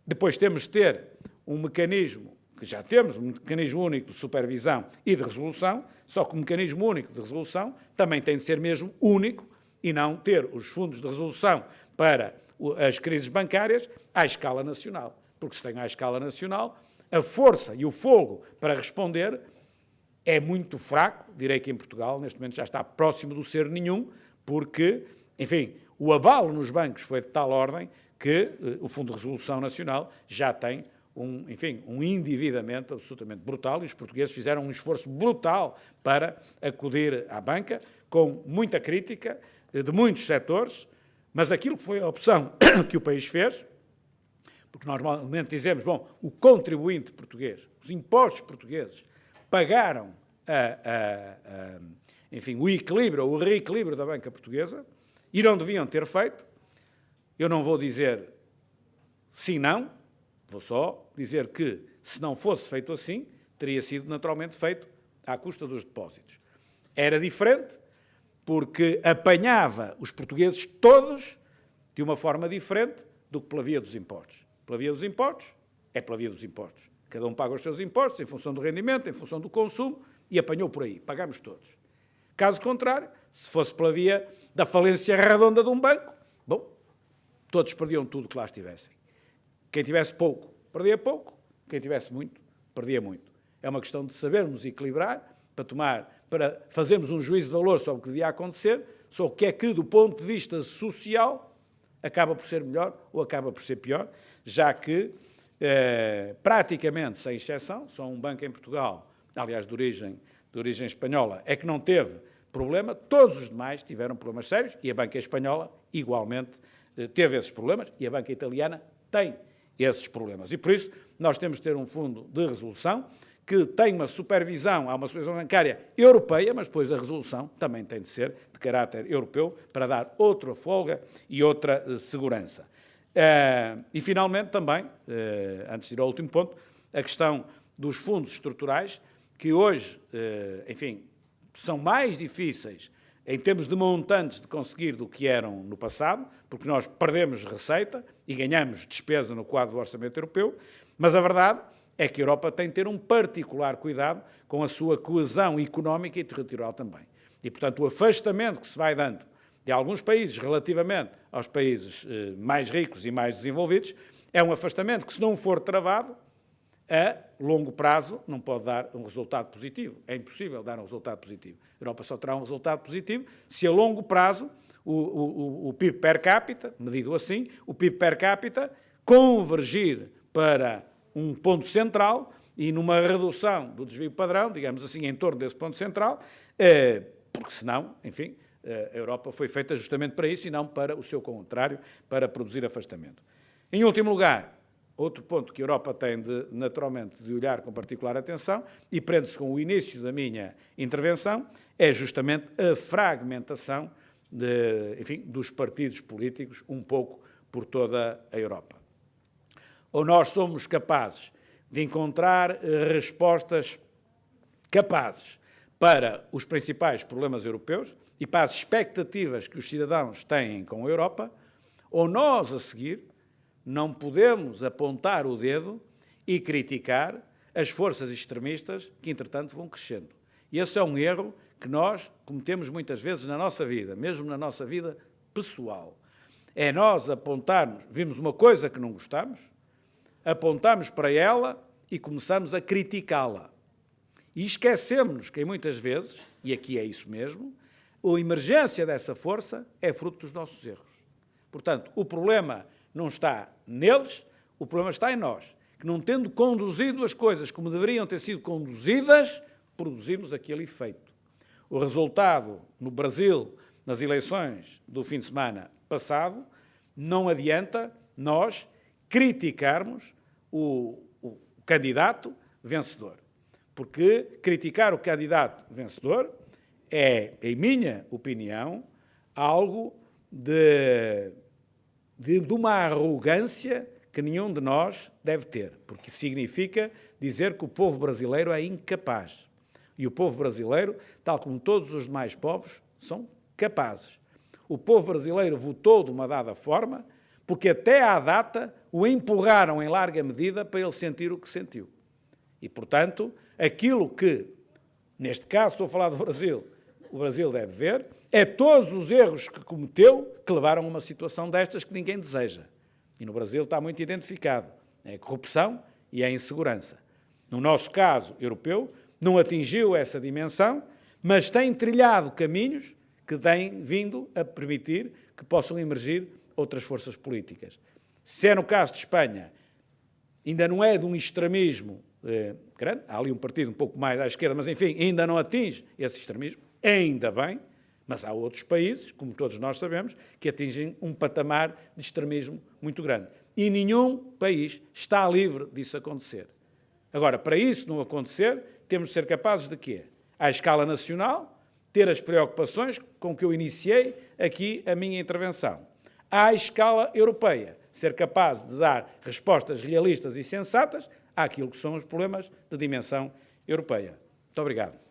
Depois temos de ter um mecanismo, que já temos, um mecanismo único de supervisão e de resolução, só que o mecanismo único de resolução também tem de ser mesmo único e não ter os fundos de resolução para as crises bancárias à escala nacional. Porque se tem à escala nacional, a força e o fogo para responder é muito fraco, direi que em Portugal, neste momento já está próximo do ser nenhum, porque, enfim, o abalo nos bancos foi de tal ordem que o Fundo de Resolução Nacional já tem um endividamento absolutamente brutal e os portugueses fizeram um esforço brutal para acudir à banca, com muita crítica de muitos setores, mas aquilo que foi a opção que o país fez, porque normalmente dizemos, bom, o contribuinte português, os impostos portugueses, pagaram enfim, o equilíbrio, o reequilíbrio da banca portuguesa e não deviam ter feito. Eu não vou dizer sim, não, vou só dizer que, se não fosse feito assim, teria sido naturalmente feito à custa dos depósitos. Era diferente, porque apanhava os portugueses todos de uma forma diferente do que pela via dos impostos. Pela via dos impostos, é pela via dos impostos. Cada um paga os seus impostos em função do rendimento, em função do consumo, e apanhou por aí. Pagamos todos. Caso contrário, se fosse pela via da falência redonda de um banco, bom, todos perdiam tudo que lá estivessem. Quem tivesse pouco, perdia pouco. Quem tivesse muito, perdia muito. É uma questão de sabermos equilibrar para fazermos um juízo de valor sobre o que devia acontecer, sobre o que é que, do ponto de vista social, acaba por ser melhor ou acaba por ser pior, já que, praticamente, sem exceção, só um banco em Portugal, aliás, de origem espanhola, é que não teve problema, todos os demais tiveram problemas sérios e a banca espanhola, igualmente, teve esses problemas e a banca italiana tem esses problemas. E, por isso, nós temos de ter um fundo de resolução que tem uma supervisão, há uma supervisão bancária europeia, mas depois a resolução também tem de ser de caráter europeu para dar outra folga e outra segurança. E, finalmente, também, antes de ir ao último ponto, a questão dos fundos estruturais, que hoje, enfim, são mais difíceis em termos de montantes de conseguir do que eram no passado, porque nós perdemos receita e ganhamos despesa no quadro do orçamento europeu, mas a verdade é que a Europa tem de ter um particular cuidado com a sua coesão económica e territorial também. E, portanto, o afastamento que se vai dando de alguns países relativamente aos países mais ricos e mais desenvolvidos é um afastamento que, se não for travado, a longo prazo não pode dar um resultado positivo. É impossível dar um resultado positivo. A Europa só terá um resultado positivo se a longo prazo o PIB per capita, medido assim, o PIB per capita convergir para um ponto central e numa redução do desvio padrão, digamos assim, em torno desse ponto central, porque senão, enfim, a Europa foi feita justamente para isso e não para o seu contrário, para produzir afastamento. Em último lugar, outro ponto que a Europa tem, naturalmente, de olhar com particular atenção, e prende-se com o início da minha intervenção, é justamente a fragmentação dos partidos políticos, um pouco por toda a Europa. Ou nós somos capazes de encontrar respostas capazes para os principais problemas europeus e para as expectativas que os cidadãos têm com a Europa, ou nós, a seguir, não podemos apontar o dedo e criticar as forças extremistas que, entretanto, vão crescendo. E esse é um erro que nós cometemos muitas vezes na nossa vida, mesmo na nossa vida pessoal. É nós apontarmos, vimos uma coisa que não gostamos, apontamos para ela e começamos a criticá-la. E esquecemos que, muitas vezes, e aqui é isso mesmo, a emergência dessa força é fruto dos nossos erros. Portanto, o problema não está neles, o problema está em nós, que não tendo conduzido as coisas como deveriam ter sido conduzidas, produzimos aquele efeito. O resultado no Brasil, nas eleições do fim de semana passado, não adianta nós criticarmos o candidato vencedor. Porque criticar o candidato vencedor é, em minha opinião, algo de uma arrogância que nenhum de nós deve ter, porque significa dizer que o povo brasileiro é incapaz. E o povo brasileiro, tal como todos os demais povos, são capazes. O povo brasileiro votou de uma dada forma, porque até à data o empurraram em larga medida para ele sentir o que sentiu. E, portanto, aquilo que, neste caso estou a falar do Brasil, o Brasil deve ver, é todos os erros que cometeu que levaram a uma situação destas que ninguém deseja. E no Brasil está muito identificado. É a corrupção e a insegurança. No nosso caso europeu, não atingiu essa dimensão, mas tem trilhado caminhos que têm vindo a permitir que possam emergir outras forças políticas. Se é no caso de Espanha, ainda não é de um extremismo grande, há ali um partido um pouco mais à esquerda, mas enfim, ainda não atinge esse extremismo, ainda bem, mas há outros países, como todos nós sabemos, que atingem um patamar de extremismo muito grande. E nenhum país está livre disso acontecer. Agora, para isso não acontecer, temos de ser capazes de quê? À escala nacional, ter as preocupações com que eu iniciei aqui a minha intervenção. À escala europeia, ser capaz de dar respostas realistas e sensatas àquilo que são os problemas de dimensão europeia. Muito obrigado.